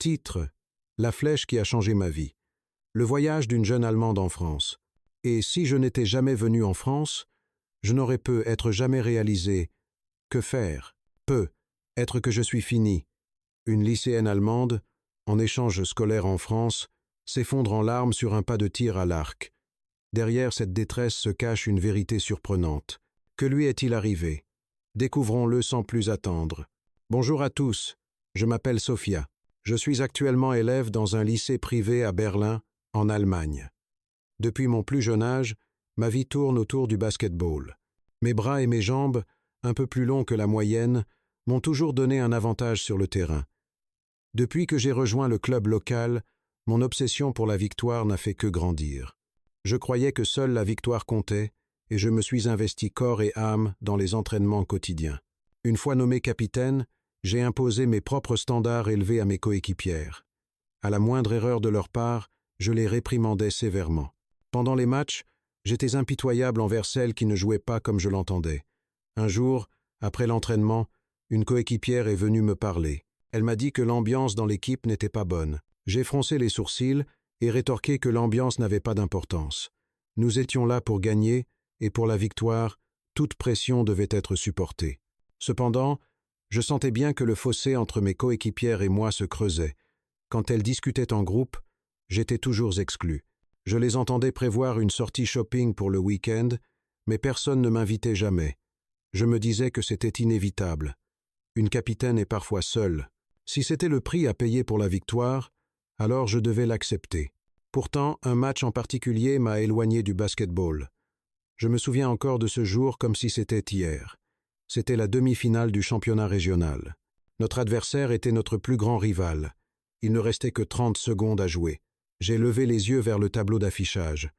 Titre: La flèche qui a changé ma vie. Le voyage d'une jeune Allemande en France. Et si je n'étais jamais venu en France, je n'aurais pu être jamais réalisé. Que faire? Peu. Être que je suis fini. Une lycéenne allemande, en échange scolaire en France, s'effondre en larmes sur un pas de tir à l'arc. Derrière cette détresse se cache une vérité surprenante. Que lui est-il arrivé? Découvrons-le sans plus attendre. Bonjour à tous, je m'appelle Sophia. Je suis actuellement élève dans un lycée privé à Berlin, en Allemagne. Depuis mon plus jeune âge, ma vie tourne autour du basket-ball. Mes bras et mes jambes, un peu plus longs que la moyenne, m'ont toujours donné un avantage sur le terrain. Depuis que j'ai rejoint le club local, mon obsession pour la victoire n'a fait que grandir. Je croyais que seule la victoire comptait, et je me suis investi corps et âme dans les entraînements quotidiens. Une fois nommé capitaine, j'ai imposé mes propres standards élevés à mes coéquipières. À la moindre erreur de leur part, je les réprimandais sévèrement. Pendant les matchs, j'étais impitoyable envers celles qui ne jouaient pas comme je l'entendais. Un jour, après l'entraînement, une coéquipière est venue me parler. Elle m'a dit que l'ambiance dans l'équipe n'était pas bonne. J'ai froncé les sourcils et rétorqué que l'ambiance n'avait pas d'importance. Nous étions là pour gagner, et pour la victoire, toute pression devait être supportée. Cependant, je sentais bien que le fossé entre mes coéquipières et moi se creusait. Quand elles discutaient en groupe, j'étais toujours exclu. Je les entendais prévoir une sortie shopping pour le week-end, mais personne ne m'invitait jamais. Je me disais que c'était inévitable. Une capitaine est parfois seule. Si c'était le prix à payer pour la victoire, alors je devais l'accepter. Pourtant, un match en particulier m'a éloigné du basket-ball. Je me souviens encore de ce jour comme si c'était hier. C'était la demi-finale du championnat régional. Notre adversaire était notre plus grand rival. Il ne restait que 30 secondes à jouer. J'ai levé les yeux vers le tableau d'affichage.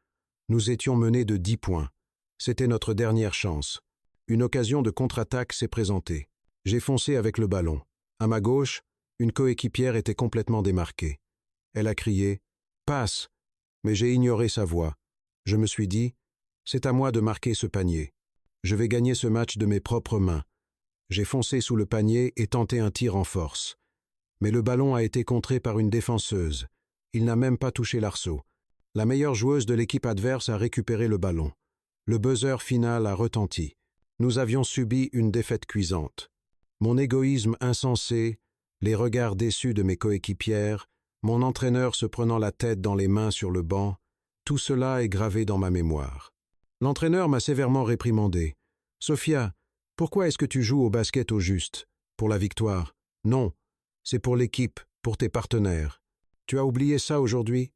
Nous étions menés de 10 points. C'était notre dernière chance. Une occasion de contre-attaque s'est présentée. J'ai foncé avec le ballon. À ma gauche, une coéquipière était complètement démarquée. Elle a crié « Passe !» mais j'ai ignoré sa voix. Je me suis dit « C'est à moi de marquer ce panier. Je vais gagner ce match de mes propres mains. » J'ai foncé sous le panier et tenté un tir en force. Mais le ballon a été contré par une défenseuse. Il n'a même pas touché l'arceau. La meilleure joueuse de l'équipe adverse a récupéré le ballon. Le buzzer final a retenti. Nous avions subi une défaite cuisante. Mon égoïsme insensé, les regards déçus de mes coéquipières, mon entraîneur se prenant la tête dans les mains sur le banc, tout cela est gravé dans ma mémoire. L'entraîneur m'a sévèrement réprimandé. « Sophia, pourquoi est-ce que tu joues au basket au juste? Pour la victoire? Non, c'est pour l'équipe, pour tes partenaires. Tu as oublié ça aujourd'hui ?»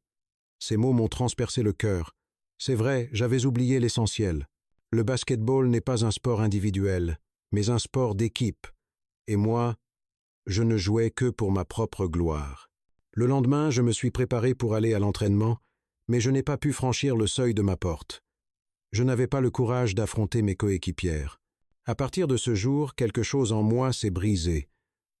Ces mots m'ont transpercé le cœur. C'est vrai, j'avais oublié l'essentiel. Le basket-ball n'est pas un sport individuel, mais un sport d'équipe. Et moi, je ne jouais que pour ma propre gloire. Le lendemain, je me suis préparé pour aller à l'entraînement, mais je n'ai pas pu franchir le seuil de ma porte. Je n'avais pas le courage d'affronter mes coéquipières. À partir de ce jour, quelque chose en moi s'est brisé.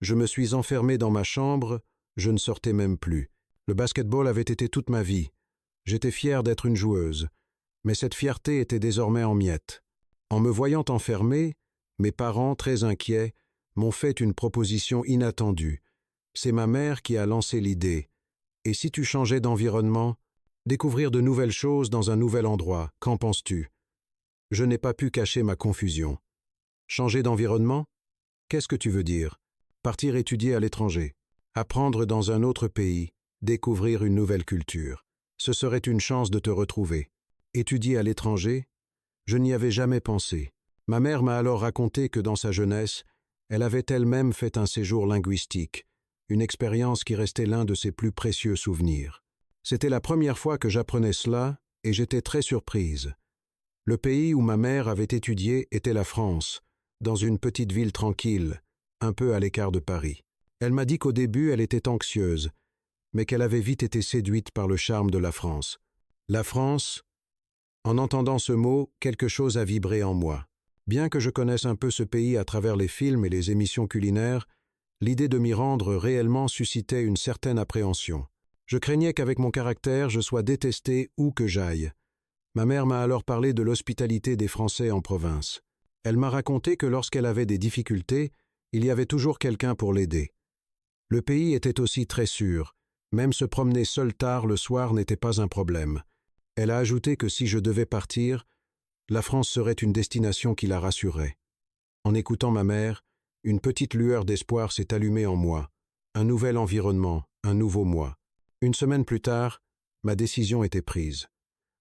Je me suis enfermé dans ma chambre, je ne sortais même plus. Le basket-ball avait été toute ma vie. J'étais fier d'être une joueuse, mais cette fierté était désormais en miettes. En me voyant enfermé, mes parents, très inquiets, m'ont fait une proposition inattendue. C'est ma mère qui a lancé l'idée. Et si tu changeais d'environnement, découvrir de nouvelles choses dans un nouvel endroit, qu'en penses-tu? Je n'ai pas pu cacher ma confusion. Changer d'environnement? Qu'est-ce que tu veux dire? Partir étudier à l'étranger, apprendre dans un autre pays, découvrir une nouvelle culture. Ce serait une chance de te retrouver. Étudier à l'étranger? Je n'y avais jamais pensé. Ma mère m'a alors raconté que dans sa jeunesse, elle avait elle-même fait un séjour linguistique, une expérience qui restait l'un de ses plus précieux souvenirs. C'était la première fois que j'apprenais cela et j'étais très surprise. Le pays où ma mère avait étudié était la France, dans une petite ville tranquille, un peu à l'écart de Paris. Elle m'a dit qu'au début elle était anxieuse, mais qu'elle avait vite été séduite par le charme de la France. La France, en entendant ce mot, quelque chose a vibré en moi. Bien que je connaisse un peu ce pays à travers les films et les émissions culinaires, l'idée de m'y rendre réellement suscitait une certaine appréhension. Je craignais qu'avec mon caractère, je sois détesté où que j'aille. Ma mère m'a alors parlé de l'hospitalité des Français en province. Elle m'a raconté que lorsqu'elle avait des difficultés, il y avait toujours quelqu'un pour l'aider. Le pays était aussi très sûr. Même se promener seul tard le soir n'était pas un problème. Elle a ajouté que si je devais partir, la France serait une destination qui la rassurait. En écoutant ma mère, une petite lueur d'espoir s'est allumée en moi. Un nouvel environnement, un nouveau moi. Une semaine plus tard, ma décision était prise.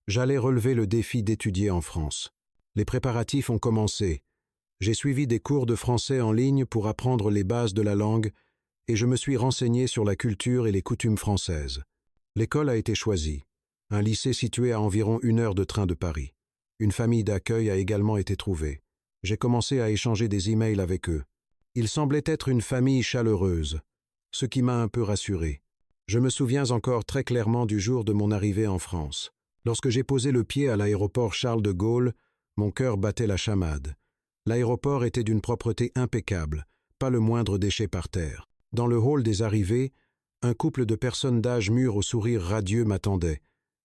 J'allais relever le défi d'étudier en France. Les préparatifs ont commencé. J'ai suivi des cours de français en ligne pour apprendre les bases de la langue et je me suis renseigné sur la culture et les coutumes françaises. L'école a été choisie. Un lycée situé à environ 1 heure de train de Paris. Une famille d'accueil a également été trouvée. J'ai commencé à échanger des emails avec eux. Ils semblaient être une famille chaleureuse, ce qui m'a un peu rassuré. Je me souviens encore très clairement du jour de mon arrivée en France. Lorsque j'ai posé le pied à l'aéroport Charles de Gaulle, mon cœur battait la chamade. L'aéroport était d'une propreté impeccable, pas le moindre déchet par terre. Dans le hall des arrivées, un couple de personnes d'âge mûr au sourire radieux m'attendait.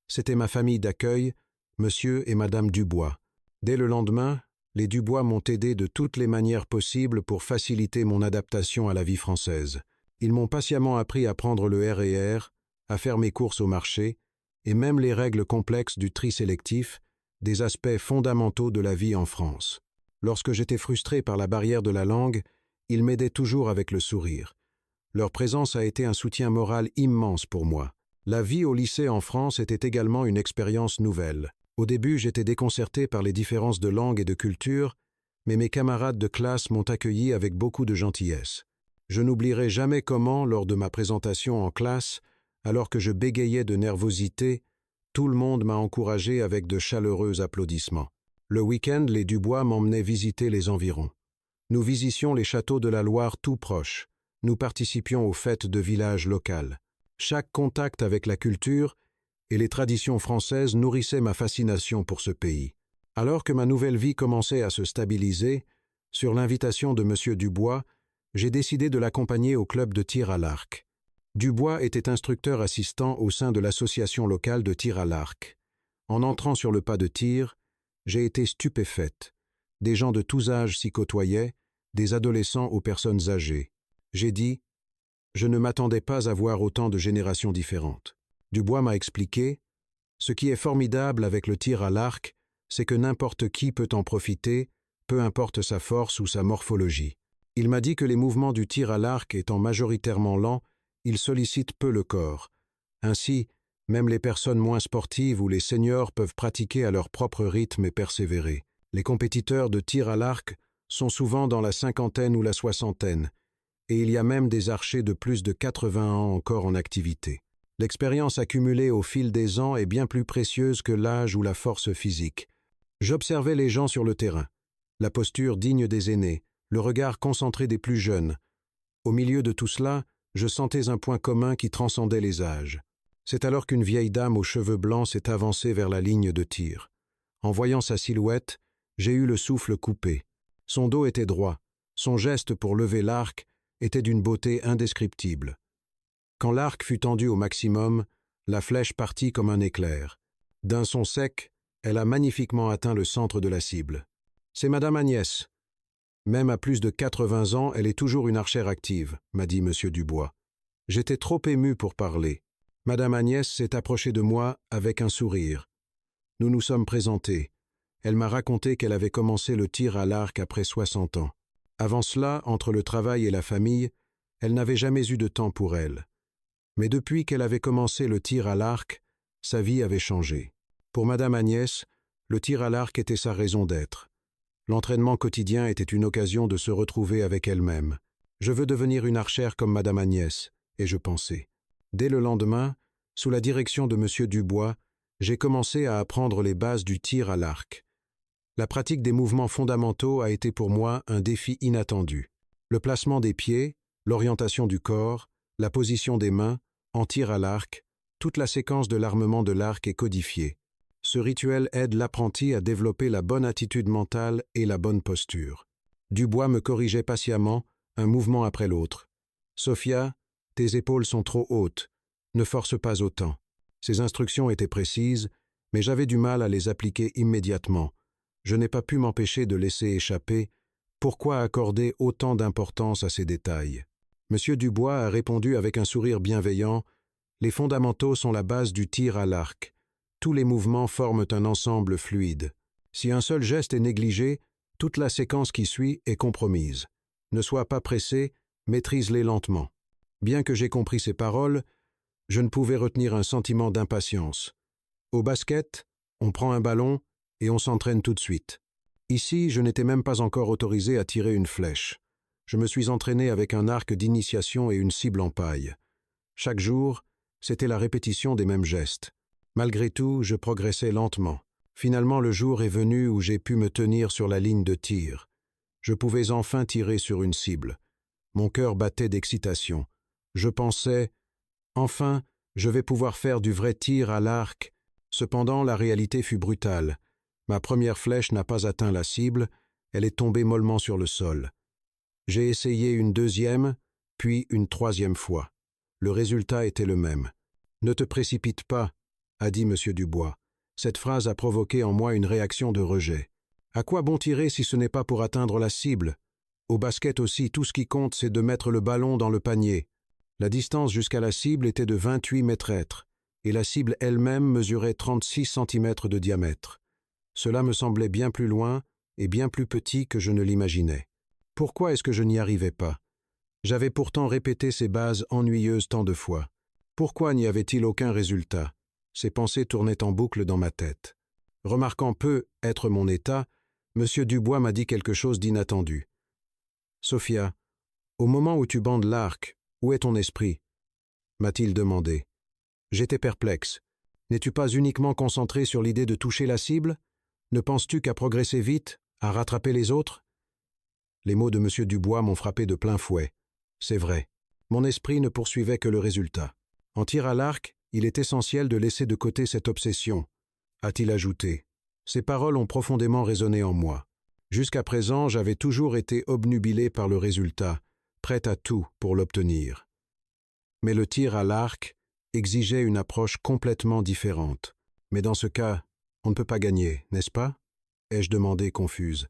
C'était ma famille d'accueil, monsieur et madame Dubois. Dès le lendemain, les Dubois m'ont aidé de toutes les manières possibles pour faciliter mon adaptation à la vie française. Ils m'ont patiemment appris à prendre le RER, à faire mes courses au marché, et même les règles complexes du tri sélectif, des aspects fondamentaux de la vie en France. Lorsque j'étais frustré par la barrière de la langue, ils m'aidaient toujours avec le sourire. Leur présence a été un soutien moral immense pour moi. La vie au lycée en France était également une expérience nouvelle. Au début, j'étais déconcerté par les différences de langue et de culture, mais mes camarades de classe m'ont accueilli avec beaucoup de gentillesse. Je n'oublierai jamais comment, lors de ma présentation en classe, alors que je bégayais de nervosité, tout le monde m'a encouragé avec de chaleureux applaudissements. Le week-end, les Dubois m'emmenaient visiter les environs. Nous visitions les châteaux de la Loire tout proches. Nous participions aux fêtes de village locales. Chaque contact avec la culture et les traditions françaises nourrissait ma fascination pour ce pays. Alors que ma nouvelle vie commençait à se stabiliser, sur l'invitation de M. Dubois, j'ai décidé de l'accompagner au club de tir à l'arc. Dubois était instructeur assistant au sein de l'association locale de tir à l'arc. En entrant sur le pas de tir, j'ai été stupéfaite. Des gens de tous âges s'y côtoyaient, des adolescents aux personnes âgées. J'ai dit « Je ne m'attendais pas à voir autant de générations différentes ». Dubois m'a expliqué « Ce qui est formidable avec le tir à l'arc, c'est que n'importe qui peut en profiter, peu importe sa force ou sa morphologie. » Il m'a dit que les mouvements du tir à l'arc étant majoritairement lents, ils sollicitent peu le corps. Ainsi, même les personnes moins sportives ou les seniors peuvent pratiquer à leur propre rythme et persévérer. Les compétiteurs de tir à l'arc sont souvent dans la cinquantaine ou la soixantaine, et il y a même des archers de plus de 80 ans encore en activité. L'expérience accumulée au fil des ans est bien plus précieuse que l'âge ou la force physique. J'observais les gens sur le terrain, la posture digne des aînés, le regard concentré des plus jeunes. Au milieu de tout cela, je sentais un point commun qui transcendait les âges. C'est alors qu'une vieille dame aux cheveux blancs s'est avancée vers la ligne de tir. En voyant sa silhouette, j'ai eu le souffle coupé. Son dos était droit, son geste pour lever l'arc était d'une beauté indescriptible. Quand l'arc fut tendu au maximum, la flèche partit comme un éclair. D'un son sec, elle a magnifiquement atteint le centre de la cible. C'est Madame Agnès. Même à plus de 80 ans, elle est toujours une archère active, m'a dit M. Dubois. J'étais trop ému pour parler. Madame Agnès s'est approchée de moi avec un sourire. Nous nous sommes présentés. Elle m'a raconté qu'elle avait commencé le tir à l'arc après 60 ans. Avant cela, entre le travail et la famille, elle n'avait jamais eu de temps pour elle. Mais depuis qu'elle avait commencé le tir à l'arc, sa vie avait changé. Pour Madame Agnès, le tir à l'arc était sa raison d'être. L'entraînement quotidien était une occasion de se retrouver avec elle-même. Je veux devenir une archère comme Madame Agnès, et je pensais. Dès le lendemain, sous la direction de M. Dubois, j'ai commencé à apprendre les bases du tir à l'arc. La pratique des mouvements fondamentaux a été pour moi un défi inattendu. Le placement des pieds, l'orientation du corps, la position des mains, en tir à l'arc, toute la séquence de l'armement de l'arc est codifiée. Ce rituel aide l'apprenti à développer la bonne attitude mentale et la bonne posture. Dubois me corrigeait patiemment, un mouvement après l'autre. « Sophia, tes épaules sont trop hautes. Ne force pas autant. » Ces instructions étaient précises, mais j'avais du mal à les appliquer immédiatement. Je n'ai pas pu m'empêcher de laisser échapper « Pourquoi accorder autant d'importance à ces détails ?» Monsieur Dubois a répondu avec un sourire bienveillant. Les fondamentaux sont la base du tir à l'arc. Tous les mouvements forment un ensemble fluide. Si un seul geste est négligé, toute la séquence qui suit est compromise. Ne sois pas pressé, maîtrise-les lentement. Bien que j'aie compris ces paroles, je ne pouvais retenir un sentiment d'impatience. Au basket, on prend un ballon et on s'entraîne tout de suite. Ici, je n'étais même pas encore autorisé à tirer une flèche. Je me suis entraîné avec un arc d'initiation et une cible en paille. Chaque jour, c'était la répétition des mêmes gestes. Malgré tout, je progressais lentement. Finalement, le jour est venu où j'ai pu me tenir sur la ligne de tir. Je pouvais enfin tirer sur une cible. Mon cœur battait d'excitation. Je pensais, enfin, je vais pouvoir faire du vrai tir à l'arc. Cependant, la réalité fut brutale. Ma première flèche n'a pas atteint la cible, elle est tombée mollement sur le sol. J'ai essayé une deuxième, puis une troisième fois. Le résultat était le même. « Ne te précipite pas », a dit M. Dubois. Cette phrase a provoqué en moi une réaction de rejet. À quoi bon tirer si ce n'est pas pour atteindre la cible? Au basket aussi, tout ce qui compte, c'est de mettre le ballon dans le panier. La distance jusqu'à la cible était de 28 mètres, et la cible elle-même mesurait 36 cm de diamètre. Cela me semblait bien plus loin et bien plus petit que je ne l'imaginais. Pourquoi est-ce que je n'y arrivais pas? J'avais pourtant répété ces bases ennuyeuses tant de fois. Pourquoi n'y avait-il aucun résultat? Ces pensées tournaient en boucle dans ma tête. Remarquant peu être mon état, M. Dubois m'a dit quelque chose d'inattendu. « Sophia, au moment où tu bandes l'arc, où est ton esprit ?» m'a-t-il demandé. J'étais perplexe. N'es-tu pas uniquement concentré sur l'idée de toucher la cible? Ne penses-tu qu'à progresser vite, à rattraper les autres? Les mots de M. Dubois m'ont frappé de plein fouet. C'est vrai. Mon esprit ne poursuivait que le résultat. En tir à l'arc, il est essentiel de laisser de côté cette obsession, a-t-il ajouté. Ces paroles ont profondément résonné en moi. Jusqu'à présent, j'avais toujours été obnubilé par le résultat, prêt à tout pour l'obtenir. Mais le tir à l'arc exigeait une approche complètement différente. Mais dans ce cas, on ne peut pas gagner, n'est-ce pas? Ai-je demandé confuse.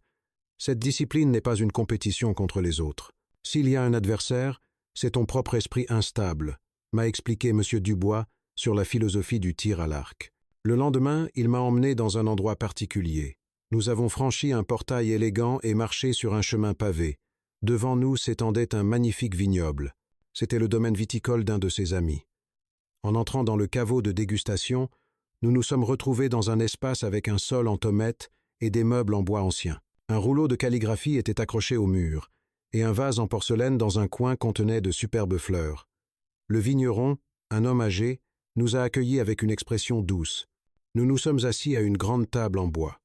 Cette discipline n'est pas une compétition contre les autres. S'il y a un adversaire, c'est ton propre esprit instable, m'a expliqué M. Dubois sur la philosophie du tir à l'arc. Le lendemain, il m'a emmené dans un endroit particulier. Nous avons franchi un portail élégant et marché sur un chemin pavé. Devant nous s'étendait un magnifique vignoble. C'était le domaine viticole d'un de ses amis. En entrant dans le caveau de dégustation, nous nous sommes retrouvés dans un espace avec un sol en tomettes et des meubles en bois ancien. Un rouleau de calligraphie était accroché au mur, et un vase en porcelaine dans un coin contenait de superbes fleurs. Le vigneron, un homme âgé, nous a accueillis avec une expression douce. Nous nous sommes assis à une grande table en bois.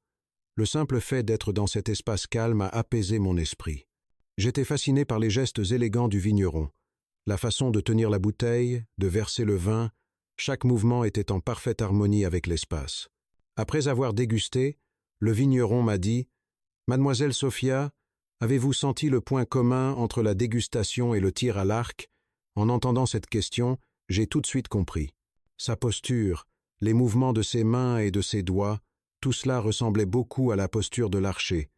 Le simple fait d'être dans cet espace calme a apaisé mon esprit. J'étais fasciné par les gestes élégants du vigneron. La façon de tenir la bouteille, de verser le vin, chaque mouvement était en parfaite harmonie avec l'espace. Après avoir dégusté, le vigneron m'a dit « Mademoiselle Sophia, avez-vous senti le point commun entre la dégustation et le tir à l'arc ?» En entendant cette question, j'ai tout de suite compris. Sa posture, les mouvements de ses mains et de ses doigts, tout cela ressemblait beaucoup à la posture de l'archer.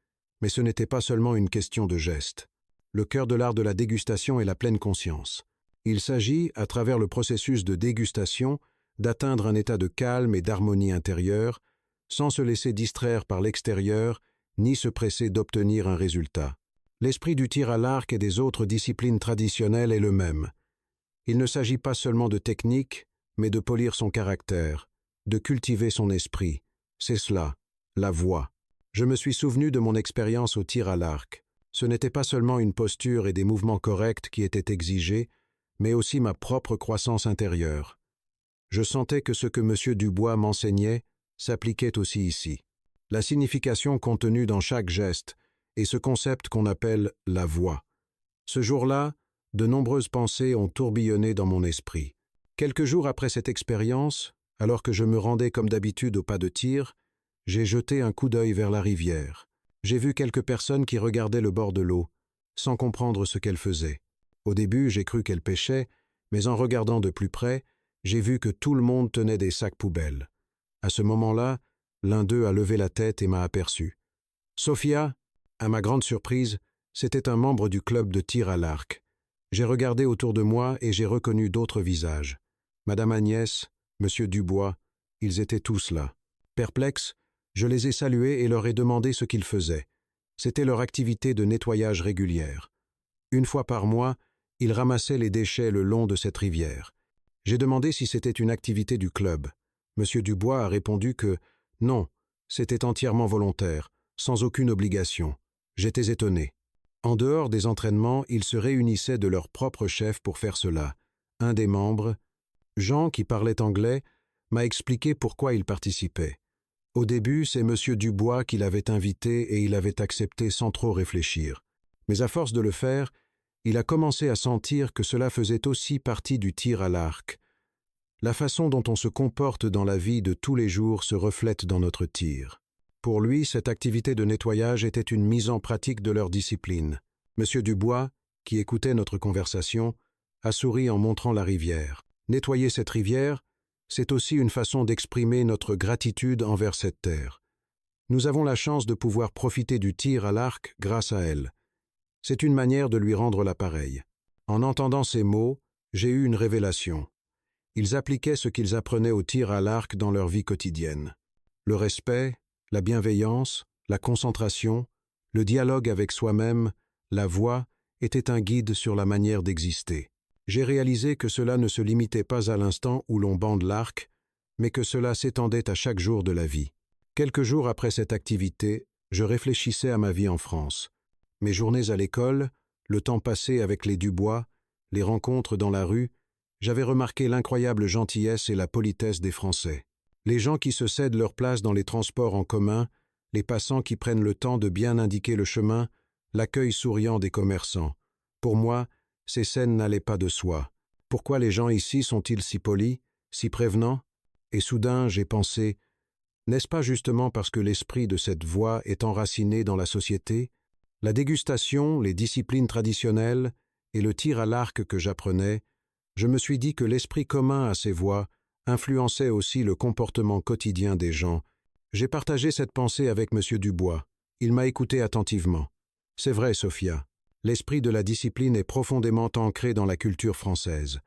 Mais ce n'était pas seulement une question de geste. Le cœur de l'art de la dégustation est la pleine conscience. Il s'agit, à travers le processus de dégustation, d'atteindre un état de calme et d'harmonie intérieure, sans se laisser distraire par l'extérieur, ni se presser d'obtenir un résultat. L'esprit du tir à l'arc et des autres disciplines traditionnelles est le même. Il ne s'agit pas seulement de technique, mais de polir son caractère, de cultiver son esprit. C'est cela, la voie. Je me suis souvenu de mon expérience au tir à l'arc. Ce n'était pas seulement une posture et des mouvements corrects qui étaient exigés, mais aussi ma propre croissance intérieure. Je sentais que ce que M. Dubois m'enseignait s'appliquait aussi ici. La signification contenue dans chaque geste et ce concept qu'on appelle la voie. Ce jour-là, de nombreuses pensées ont tourbillonné dans mon esprit. Quelques jours après cette expérience, alors que je me rendais comme d'habitude au pas de tir, j'ai jeté un coup d'œil vers la rivière. J'ai vu quelques personnes qui regardaient le bord de l'eau, sans comprendre ce qu'elles faisaient. Au début, j'ai cru qu'elles pêchaient, mais en regardant de plus près, j'ai vu que tout le monde tenait des sacs poubelles. À ce moment-là, l'un d'eux a levé la tête et m'a aperçu. Sophia, à ma grande surprise, c'était un membre du club de tir à l'arc. J'ai regardé autour de moi et j'ai reconnu d'autres visages. Madame Agnès, Monsieur Dubois, ils étaient tous là. Perplexes, je les ai salués et leur ai demandé ce qu'ils faisaient. C'était leur activité de nettoyage régulière. Une fois par mois, ils ramassaient les déchets le long de cette rivière. J'ai demandé si c'était une activité du club. Monsieur Dubois a répondu que non, c'était entièrement volontaire, sans aucune obligation. J'étais étonné. En dehors des entraînements, ils se réunissaient de leur propre chef pour faire cela. Un des membres, Jean, qui parlait anglais, m'a expliqué pourquoi il participait. Au début, c'est Monsieur Dubois qui l'avait invité et il avait accepté sans trop réfléchir. Mais à force de le faire, il a commencé à sentir que cela faisait aussi partie du tir à l'arc. La façon dont on se comporte dans la vie de tous les jours se reflète dans notre tir. Pour lui, cette activité de nettoyage était une mise en pratique de leur discipline. Monsieur Dubois, qui écoutait notre conversation, a souri en montrant la rivière. Nettoyer cette rivière, c'est aussi une façon d'exprimer notre gratitude envers cette terre. Nous avons la chance de pouvoir profiter du tir à l'arc grâce à elle. C'est une manière de lui rendre l'appareil. En entendant ces mots, j'ai eu une révélation. Ils appliquaient ce qu'ils apprenaient au tir à l'arc dans leur vie quotidienne. Le respect, la bienveillance, la concentration, le dialogue avec soi-même, la voix, étaient un guide sur la manière d'exister. J'ai réalisé que cela ne se limitait pas à l'instant où l'on bande l'arc, mais que cela s'étendait à chaque jour de la vie. Quelques jours après cette activité, je réfléchissais à ma vie en France. Mes journées à l'école, le temps passé avec les Dubois, les rencontres dans la rue, j'avais remarqué l'incroyable gentillesse et la politesse des Français. Les gens qui se cèdent leur place dans les transports en commun, les passants qui prennent le temps de bien indiquer le chemin, l'accueil souriant des commerçants. Pour moi, ces scènes n'allaient pas de soi. Pourquoi les gens ici sont-ils si polis, si prévenants? Et soudain, j'ai pensé, n'est-ce pas justement parce que l'esprit de cette voie est enraciné dans la société? La dégustation, les disciplines traditionnelles et le tir à l'arc que j'apprenais, je me suis dit que l'esprit commun à ces voies influençait aussi le comportement quotidien des gens. J'ai partagé cette pensée avec M. Dubois. Il m'a écouté attentivement. C'est vrai, Sophia. L'esprit de la discipline est profondément ancré dans la culture française.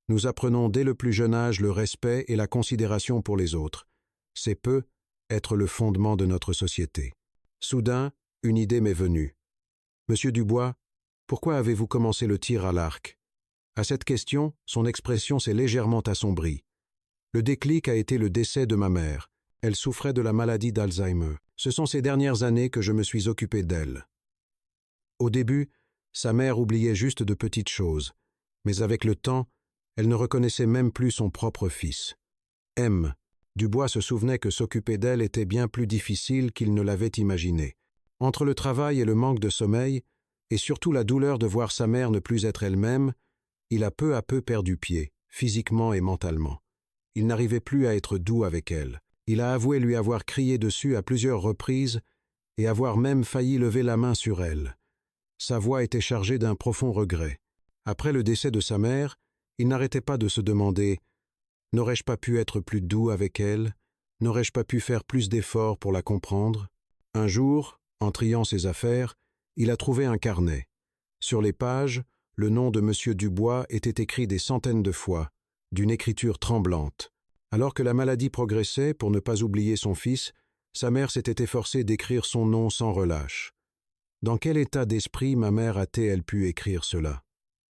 Nous apprenons dès le plus jeune âge le respect et la considération pour les autres. C'est peu être le fondement de notre société. Soudain, une idée m'est venue. Monsieur Dubois, pourquoi avez-vous commencé le tir à l'arc? À cette question, son expression s'est légèrement assombrie. Le déclic a été le décès de ma mère. Elle souffrait de la maladie d'Alzheimer. Ce sont ces dernières années que je me suis occupé d'elle. Au début, sa mère oubliait juste de petites choses, mais avec le temps, elle ne reconnaissait même plus son propre fils. M. Dubois se souvenait que s'occuper d'elle était bien plus difficile qu'il ne l'avait imaginé. Entre le travail et le manque de sommeil, et surtout la douleur de voir sa mère ne plus être elle-même, il a peu à peu perdu pied, physiquement et mentalement. Il n'arrivait plus à être doux avec elle. Il a avoué lui avoir crié dessus à plusieurs reprises et avoir même failli lever la main sur elle. Sa voix était chargée d'un profond regret. Après le décès de sa mère, il n'arrêtait pas de se demander « N'aurais-je pas pu être plus doux avec elle? N'aurais-je pas pu faire plus d'efforts pour la comprendre ?» Un jour, en triant ses affaires, il a trouvé un carnet. Sur les pages, le nom de M. Dubois était écrit des centaines de fois, d'une écriture tremblante. Alors que la maladie progressait, pour ne pas oublier son fils, sa mère s'était efforcée d'écrire son nom sans relâche. Dans quel état d'esprit ma mère a-t-elle pu écrire cela?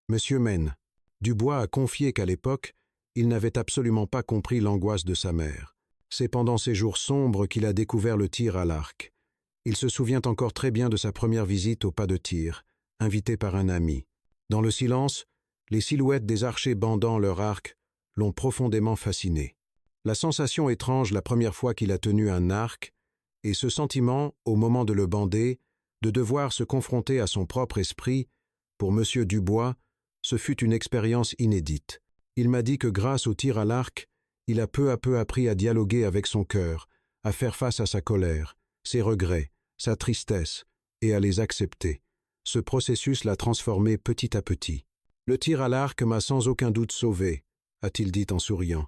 Monsieur Men, Dubois a confié qu'à l'époque, il n'avait absolument pas compris l'angoisse de sa mère. C'est pendant ces jours sombres qu'il a découvert le tir à l'arc. Il se souvient encore très bien de sa première visite au pas de tir, invité par un ami. Dans le silence, les silhouettes des archers bandant leur arc l'ont profondément fasciné. La sensation étrange la première fois qu'il a tenu un arc, et ce sentiment, au moment de le bander, de devoir se confronter à son propre esprit, pour M. Dubois, ce fut une expérience inédite. Il m'a dit que grâce au tir à l'arc, il a peu à peu appris à dialoguer avec son cœur, à faire face à sa colère, ses regrets, sa tristesse, et à les accepter. Ce processus l'a transformé petit à petit. Le tir à l'arc m'a sans aucun doute sauvé, a-t-il dit en souriant.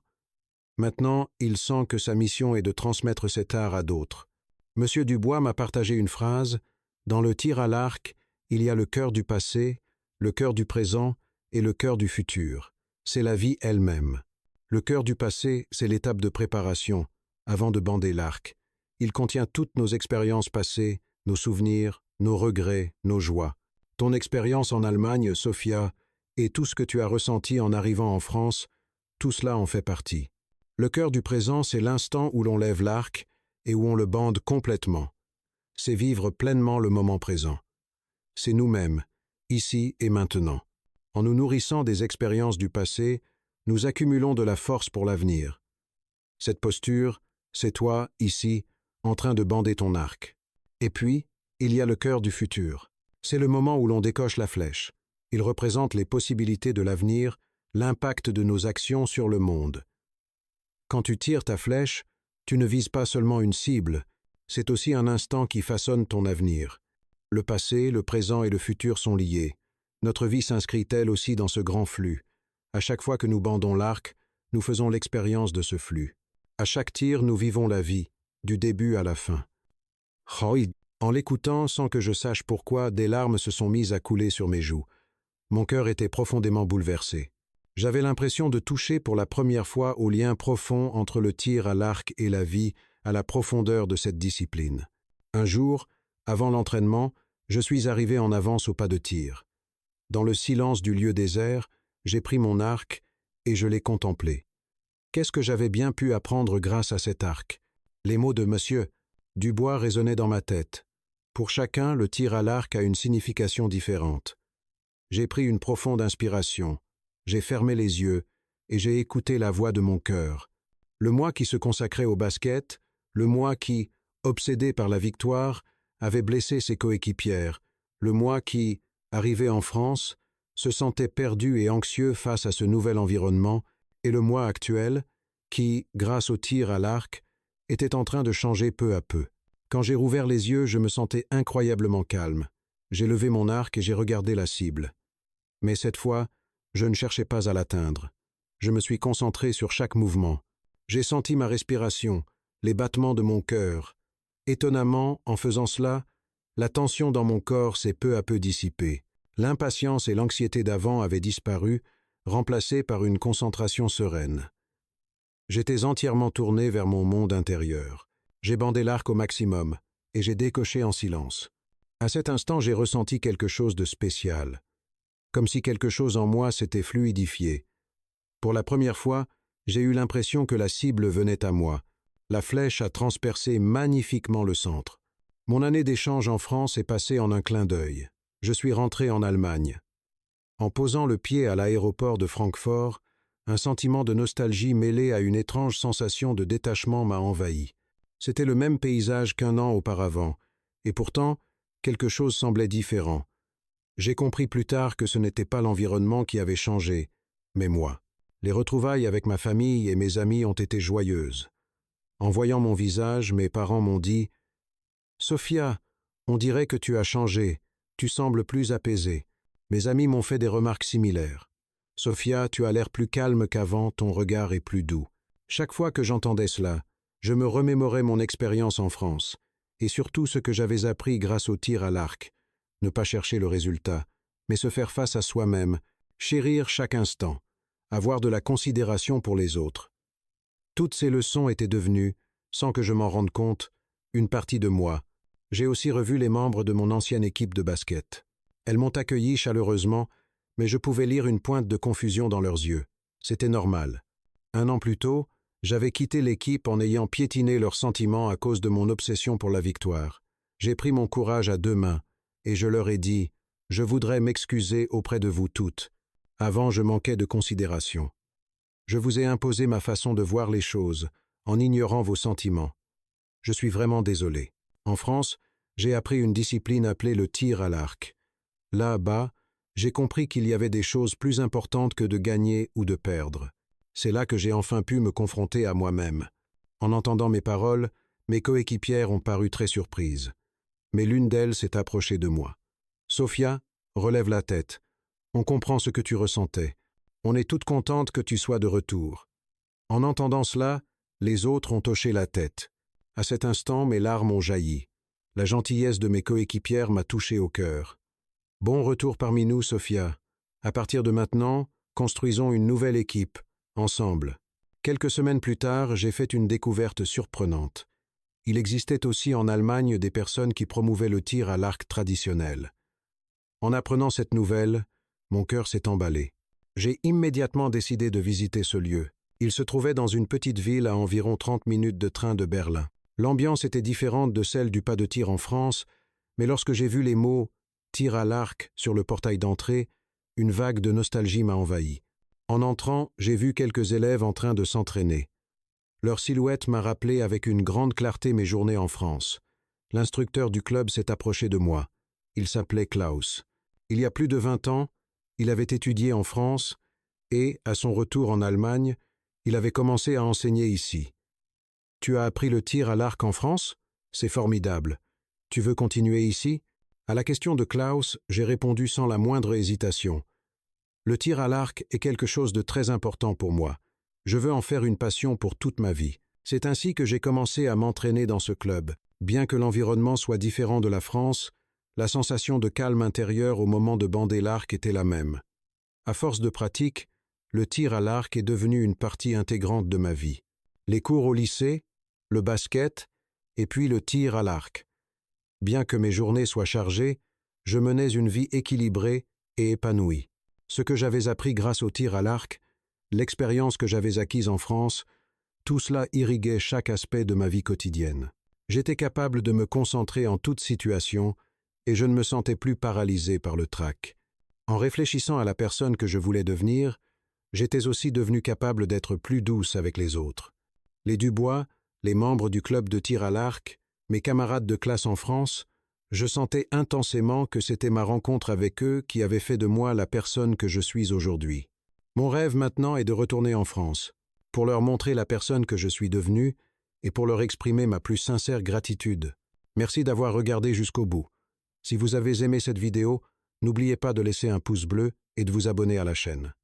Maintenant, il sent que sa mission est de transmettre cet art à d'autres. M. Dubois m'a partagé une phrase. Dans le tir à l'arc, il y a le cœur du passé, le cœur du présent et le cœur du futur. C'est la vie elle-même. Le cœur du passé, c'est l'étape de préparation, avant de bander l'arc. Il contient toutes nos expériences passées, nos souvenirs, nos regrets, nos joies. Ton expérience en Allemagne, Sophia, et tout ce que tu as ressenti en arrivant en France, tout cela en fait partie. Le cœur du présent, c'est l'instant où l'on lève l'arc et où on le bande complètement. C'est vivre pleinement le moment présent. C'est nous-mêmes, ici et maintenant. En nous nourrissant des expériences du passé, nous accumulons de la force pour l'avenir. Cette posture, c'est toi, ici, en train de bander ton arc. Et puis, il y a le cœur du futur. C'est le moment où l'on décoche la flèche. Il représente les possibilités de l'avenir, l'impact de nos actions sur le monde. Quand tu tires ta flèche, tu ne vises pas seulement une cible, c'est aussi un instant qui façonne ton avenir. Le passé, le présent et le futur sont liés. Notre vie s'inscrit elle aussi dans ce grand flux. À chaque fois que nous bandons l'arc, nous faisons l'expérience de ce flux. À chaque tir, nous vivons la vie, du début à la fin. En l'écoutant, sans que je sache pourquoi, des larmes se sont mises à couler sur mes joues. Mon cœur était profondément bouleversé. J'avais l'impression de toucher pour la première fois au lien profond entre le tir à l'arc et la vie, à la profondeur de cette discipline. Un jour, avant l'entraînement, je suis arrivé en avance au pas de tir. Dans le silence du lieu désert, j'ai pris mon arc et je l'ai contemplé. Qu'est-ce que j'avais bien pu apprendre grâce à cet arc? Les mots de Monsieur Dubois résonnaient dans ma tête. Pour chacun, le tir à l'arc a une signification différente. J'ai pris une profonde inspiration. J'ai fermé les yeux et j'ai écouté la voix de mon cœur. Le moi qui se consacrait au basket, le moi qui, obsédé par la victoire, avait blessé ses coéquipières, le moi qui, arrivé en France, se sentait perdu et anxieux face à ce nouvel environnement, et le moi actuel, qui, grâce au tir à l'arc, était en train de changer peu à peu. Quand j'ai rouvert les yeux, je me sentais incroyablement calme. J'ai levé mon arc et j'ai regardé la cible. Mais cette fois, je ne cherchais pas à l'atteindre. Je me suis concentré sur chaque mouvement. J'ai senti ma respiration, les battements de mon cœur. Étonnamment, en faisant cela, la tension dans mon corps s'est peu à peu dissipée. L'impatience et l'anxiété d'avant avaient disparu, remplacées par une concentration sereine. J'étais entièrement tourné vers mon monde intérieur. J'ai bandé l'arc au maximum, et j'ai décoché en silence. À cet instant, j'ai ressenti quelque chose de spécial. Comme si quelque chose en moi s'était fluidifié. Pour la première fois, j'ai eu l'impression que la cible venait à moi. La flèche a transpercé magnifiquement le centre. Mon année d'échange en France est passée en un clin d'œil. Je suis rentré en Allemagne. En posant le pied à l'aéroport de Francfort, un sentiment de nostalgie mêlé à une étrange sensation de détachement m'a envahi. C'était le même paysage qu'un an auparavant, et pourtant, quelque chose semblait différent. J'ai compris plus tard que ce n'était pas l'environnement qui avait changé, mais moi. Les retrouvailles avec ma famille et mes amis ont été joyeuses. En voyant mon visage, mes parents m'ont dit « Sophia, on dirait que tu as changé, tu sembles plus apaisée. » Mes amis m'ont fait des remarques similaires. « Sophia, tu as l'air plus calme qu'avant, ton regard est plus doux. » Chaque fois que j'entendais cela, je me remémorais mon expérience en France, et surtout ce que j'avais appris grâce au tir à l'arc. Ne pas chercher le résultat, mais se faire face à soi-même, chérir chaque instant, avoir de la considération pour les autres. Toutes ces leçons étaient devenues, sans que je m'en rende compte, une partie de moi. J'ai aussi revu les membres de mon ancienne équipe de basket. Elles m'ont accueilli chaleureusement, mais je pouvais lire une pointe de confusion dans leurs yeux. C'était normal. Un an plus tôt, j'avais quitté l'équipe en ayant piétiné leurs sentiments à cause de mon obsession pour la victoire. J'ai pris mon courage à deux mains, et je leur ai dit « Je voudrais m'excuser auprès de vous toutes. Avant, je manquais de considération. Je vous ai imposé ma façon de voir les choses, en ignorant vos sentiments. Je suis vraiment désolé. En France, j'ai appris une discipline appelée le tir à l'arc. Là-bas, j'ai compris qu'il y avait des choses plus importantes que de gagner ou de perdre. C'est là que j'ai enfin pu me confronter à moi-même. En entendant mes paroles, mes coéquipières ont paru très surprises. Mais l'une d'elles s'est approchée de moi. « Sophia, relève la tête. On comprend ce que tu ressentais. On est toutes contentes que tu sois de retour. » En entendant cela, les autres ont hoché la tête. À cet instant, mes larmes ont jailli. La gentillesse de mes coéquipières m'a touché au cœur. « Bon retour parmi nous, Sophia. À partir de maintenant, construisons une nouvelle équipe, ensemble. Quelques semaines plus tard, j'ai fait une découverte surprenante. Il existait aussi en Allemagne des personnes qui promouvaient le tir à l'arc traditionnel. En apprenant cette nouvelle, mon cœur s'est emballé. J'ai immédiatement décidé de visiter ce lieu. Il se trouvait dans une petite ville à environ 30 minutes de train de Berlin. L'ambiance était différente de celle du pas de tir en France, mais lorsque j'ai vu les mots « tir à l'arc » sur le portail d'entrée, une vague de nostalgie m'a envahi. En entrant, j'ai vu quelques élèves en train de s'entraîner. Leur silhouette m'a rappelé avec une grande clarté mes journées en France. L'instructeur du club s'est approché de moi. Il s'appelait Klaus. Il y a plus de 20 ans, il avait étudié en France et, à son retour en Allemagne, il avait commencé à enseigner ici. « Tu as appris le tir à l'arc en France ? C'est formidable. Tu veux continuer ici ?» À la question de Klaus, j'ai répondu sans la moindre hésitation. Le tir à l'arc est quelque chose de très important pour moi. Je veux en faire une passion pour toute ma vie. C'est ainsi que j'ai commencé à m'entraîner dans ce club. Bien que l'environnement soit différent de la France, la sensation de calme intérieur au moment de bander l'arc était la même. À force de pratique, le tir à l'arc est devenu une partie intégrante de ma vie. Les cours au lycée, le basket, et puis le tir à l'arc. Bien que mes journées soient chargées, je menais une vie équilibrée et épanouie. Ce que j'avais appris grâce au tir à l'arc, l'expérience que j'avais acquise en France, tout cela irriguait chaque aspect de ma vie quotidienne. J'étais capable de me concentrer en toute situation et je ne me sentais plus paralysé par le trac. En réfléchissant à la personne que je voulais devenir, j'étais aussi devenu capable d'être plus douce avec les autres. Les Dubois, les membres du club de tir à l'arc, mes camarades de classe en France, je sentais intensément que c'était ma rencontre avec eux qui avait fait de moi la personne que je suis aujourd'hui. Mon rêve maintenant est de retourner en France, pour leur montrer la personne que je suis devenue et pour leur exprimer ma plus sincère gratitude. Merci d'avoir regardé jusqu'au bout. Si vous avez aimé cette vidéo, n'oubliez pas de laisser un pouce bleu et de vous abonner à la chaîne.